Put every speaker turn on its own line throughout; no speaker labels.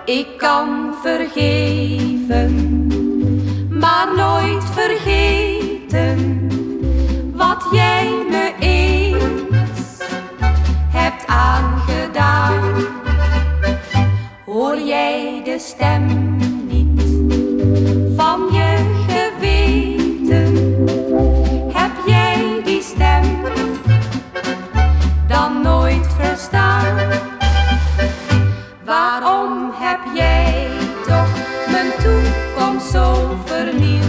Ik kan vergeven, maar nooit vergeten wat jij me eens hebt aangedaan. Hoor jij de stem niet van je geweten? Heb jij die stem dan nooit verstaan? Waarom heb jij toch mijn toekomst zo vernield?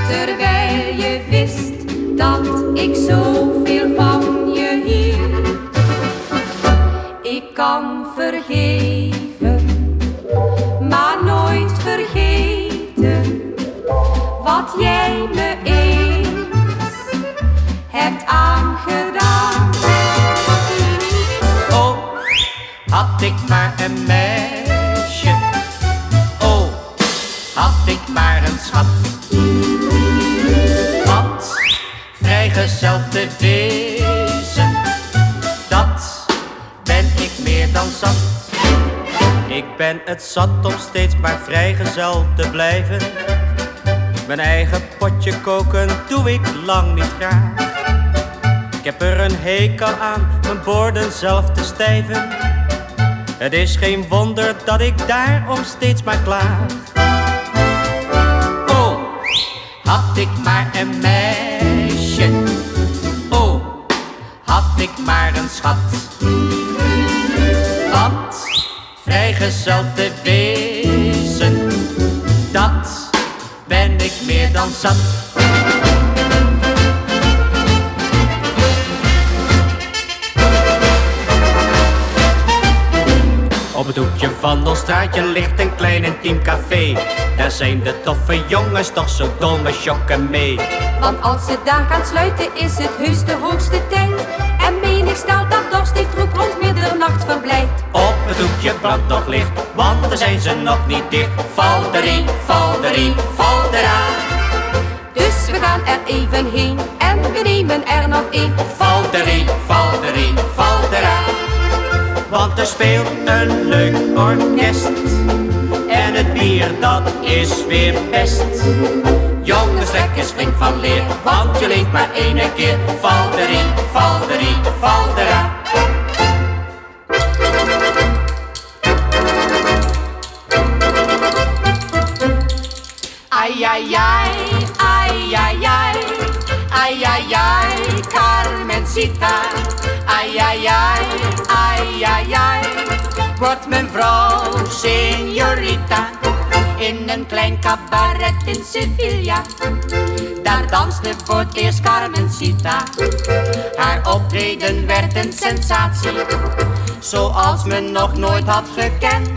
Terwijl je wist dat ik zoveel van je hield. Ik kan vergeven, maar nooit vergeten wat jij me eens hebt aangedaan.
Oh, had ik maar een meisje. Oh, had ik maar een schat. Wat vrijgezel te wezen, dat ben ik meer dan zat. Ik ben het zat om steeds maar vrijgezel te blijven. Mijn eigen potje koken doe ik lang niet graag. Ik heb er een hekel aan mijn borden zelf te stijven. Het is geen wonder dat ik daarom steeds maar klaag. Oh, had ik maar een meisje. Oh, had ik maar een schat. Want vrijgezel te wezen, dat ben ik meer dan zat. Op het hoekje van ons straatje ligt een klein intiem café. Daar zijn de toffe jongens toch zo dol met chokken mee.
Want als ze daar gaan sluiten is het heus de hoogste tijd. En menig stel dat dorst heeft roep rond middernacht verblijft.
Op het hoekje brandt nog licht, want daar zijn ze nog niet dicht. Valderie, valderie, valdera.
Dus we gaan er even heen en we nemen er nog één.
Valderie, valderie, valdera. Want er speelt een leuk orkest en het bier dat is weer best. Jongens, trek eens flink van leer, want je leeft maar één keer. Valderie, valderie, valdera.
Ai, ai, ai, ai, ai, ai, ai, ai, ai, Carmencita. Ai, ai, ai, ai, ai, ai, wordt mijn vrouw señorita. In een klein cabaret in Sevilla, daar danste voor het eerst Carmencita. Haar optreden werd een sensatie, zoals men nog nooit had gekend.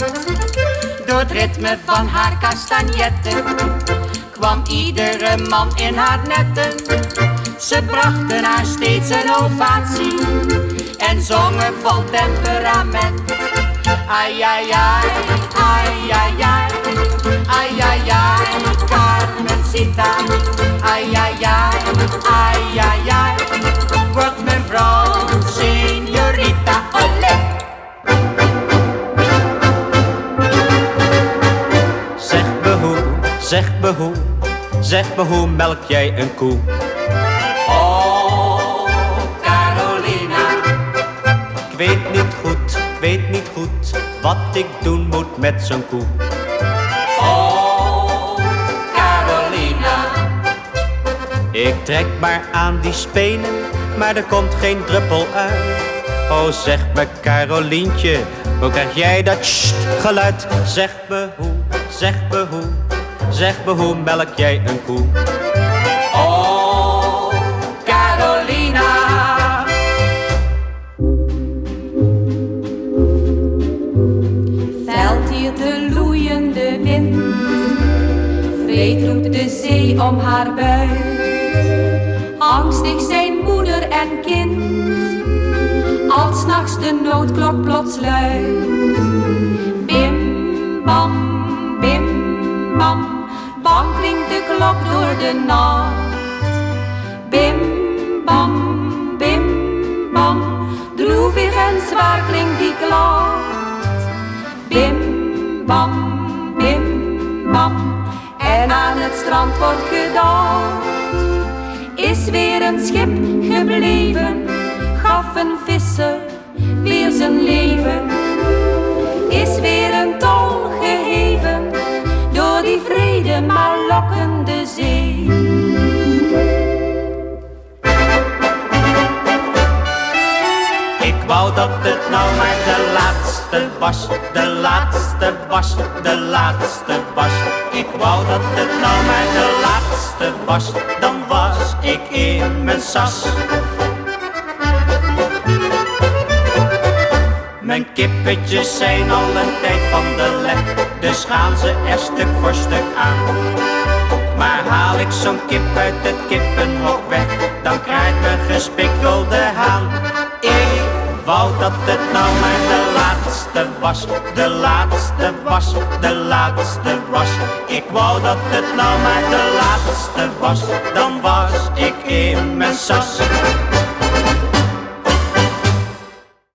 Door het ritme van haar castagnetten kwam iedere man in haar netten. Ze brachten haar steeds een ovatie en zongen vol temperament. Ai, ai, ai, ai, ai, ai, ai, ai, ai, Carmencita. Ai, ai, ai, ai, ai, ai, wordt mijn vrouw señorita. Olé!
Zeg me hoe, zeg me hoe, zeg me hoe melk jij een koe?
Oh, Carolina.
Ik weet niet goed, ik weet niet goed wat ik doen moet met zo'n koe.
Oh, Carolina.
Ik trek maar aan die spenen, maar er komt geen druppel uit. Oh, zeg me Carolientje, hoe krijg jij dat geluid? Zeg me hoe, zeg me hoe, zeg me hoe melk jij een koe?
Oh, Carolina. Velt hier de loeiende wind, vreed roept de zee om haar buit. Angstig zijn moeder en kind, als 's nachts de noodklok plots luidt. Bim, bam, bim, bam, bang klinkt de klok door de nacht. Bim, bam, bim, bam, droevig en zwaar klinkt die klacht. een schip gebleven, gaf een visser weer zijn leven. Is weer een tol geheven door die vrede maar lokkende zee.
Ik wou dat het nou maar de laatste was, de laatste was, de laatste was. Ik wou dat het nou maar de laatste was, dan was ik in mijn sas. Mijn kippetjes zijn al een tijd van de leg, dus gaan ze er stuk voor stuk aan. Maar haal ik zo'n kip uit het kippenhok weg, dan krijgt mijn gespikkelde haan. Ik wou dat het nou maar de laatste was, de laatste was, de laatste was. Ik wou dat het nou maar de laatste was, dan was ik in mijn sas.